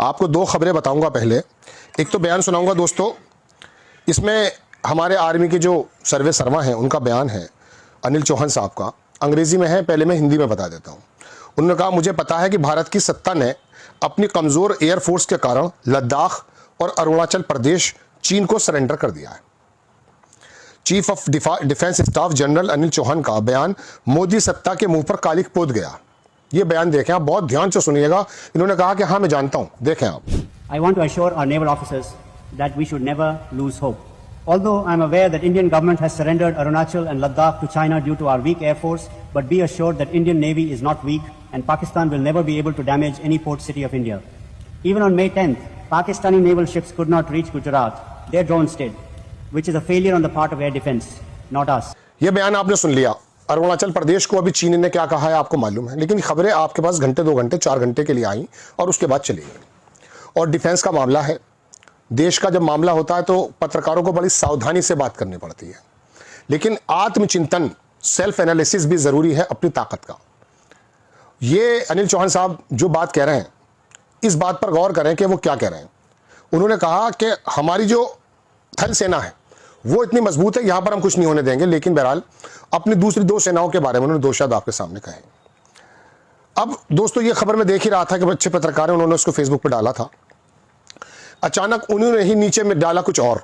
आपको दो खबरें बताऊंगा। पहले एक तो बयान सुनाऊंगा दोस्तों, इसमें हमारे आर्मी के जो सर्वे सर्वा हैं उनका बयान है, अनिल चौहान साहब का, अंग्रेजी में है, पहले मैं हिंदी में बता देता हूं। उन्होंने कहा, मुझे पता है कि भारत की सत्ता ने अपनी कमजोर एयरफोर्स के कारण लद्दाख और अरुणाचल प्रदेश चीन को सरेंडर कर दिया है। Chief of defence staff general Anil Chauhan का बयान मोदी सत्ता के मुंह पर कालिक पोत गया। ये बयान देखें आप, बहुत ध्यान से सुनिएगा। इन्होंने कहा कि हाँ मैं जानता हूं, देखें आप। I want to assure our naval officers that we should never lose hope. Although I am aware that Indian government has surrendered Arunachal and Ladakh to China due to our weak air force, but be assured that Indian Navy is not weak and Pakistan will never be able to damage any port city of India. Even on May 10th, Pakistani naval ships could not reach Gujarat. Their drones did, which is a failure on the part of air defense, not us. ये बयान आपने सुन लिया। अरुणाचल प्रदेश को अभी चीन ने क्या कहा है आपको मालूम है, लेकिन खबरें आपके पास घंटे 2 घंटे 4 घंटे के लिए आई और उसके बाद चली गई। और डिफेंस का मामला है, देश का जब मामला होता है तो पत्रकारों को बड़ी सावधानी से बात करनी पड़ती है, लेकिन आत्मचिंतन, सेल्फ एनालिसिस भी जरूरी है अपनी ताकत का। ये अनिल चौहान साहब जो बात कह रहे हैं, इस बात पर गौर करें कि वो क्या कह रहे हैं। उन्होंने कहा कि हमारी जो थल सेना है वो इतनी मजबूत है, यहां पर हम कुछ नहीं होने देंगे, लेकिन बहरहाल अपनी दूसरी 2 सेनाओं के बारे में उन्होंने 2 शब्द आपके सामने कहे। अब दोस्तों ये खबर मैं देख ही रहा था कि बच्चे पत्रकार हैं, उन्होंने उसको फेसबुक पर डाला था। अचानक उन्होंने ही नीचे में डाला कुछ और,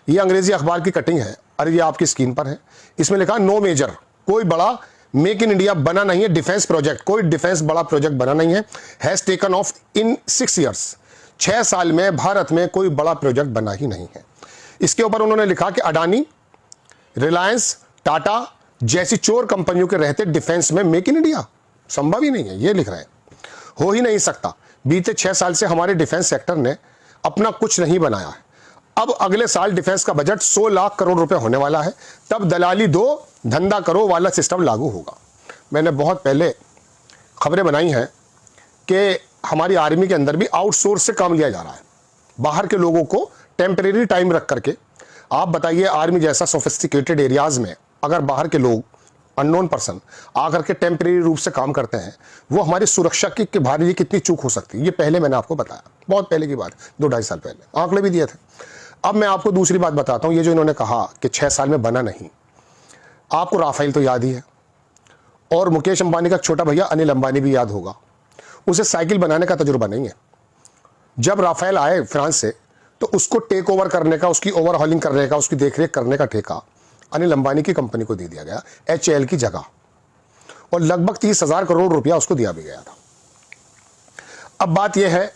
ये अंग्रेजी अखबार की कटिंग है, अरे ये आपकी स्क्रीन पर है। इसमें लिखा नो मेजर, कोई बड़ा मेक इन इंडिया बना नहीं है, डिफेंस प्रोजेक्ट, कोई डिफेंस बड़ा प्रोजेक्ट बना नहीं है, has taken of in 6 years, 6 साल में भारत में कोई बड़ा प्रोजेक्ट बना ही नहीं है। इसके ऊपर उन्होंने लिखा कि अडानी, रिलायंस, टाटा जैसी चोर कंपनियों के रहते डिफेंस में मेक इन इंडिया संभव ही नहीं है, ये लिख रहे हैं, हो ही नहीं सकता। बीते 6 साल से हमारे डिफेंस सेक्टर ने अपना कुछ नहीं बनाया है। अब अगले साल डिफेंस का बजट 100 लाख करोड़ रुपए होने वाला है, तब दलाली दो धंधा करो वाला सिस्टम लागू होगा। मैंने बहुत पहले खबरें बनाई हैं कि हमारी आर्मी के अंदर भी आउटसोर्स से काम लिया जा रहा है, बाहर के लोगों को टेम्परेरी टाइम रख करके। आप बताइए, आर्मी जैसा सोफिस्टिकेटेड एरियाज में अगर बाहर के लोग, अननोन पर्सन आकर के टेम्परेरी रूप से काम करते हैं, वो हमारी सुरक्षा की भारी कितनी चूक हो सकती है, ये पहले मैंने आपको बताया, बहुत पहले की बात, 2-2.5 साल पहले आंकड़े भी दिए थे। अब मैं आपको दूसरी बात बताता हूं, ये जो इन्होंने कहा कि 6 साल में बना नहीं, आपको राफेल तो याद ही है, और मुकेश अंबानी का छोटा भैया अनिल अंबानी भी याद होगा, उसे साइकिल बनाने का तजुर्बा नहीं है। जब राफेल आए फ्रांस से तो उसको टेक ओवर करने का, उसकी ओवरहॉलिंग करने का, उसकी देखरेख करने का ठेका अनिल अंबानी की कंपनी को दे दिया गया, HAL की जगह, और लगभग 30,000 करोड़ रुपया उसको दिया भी गया था। अब बात यह है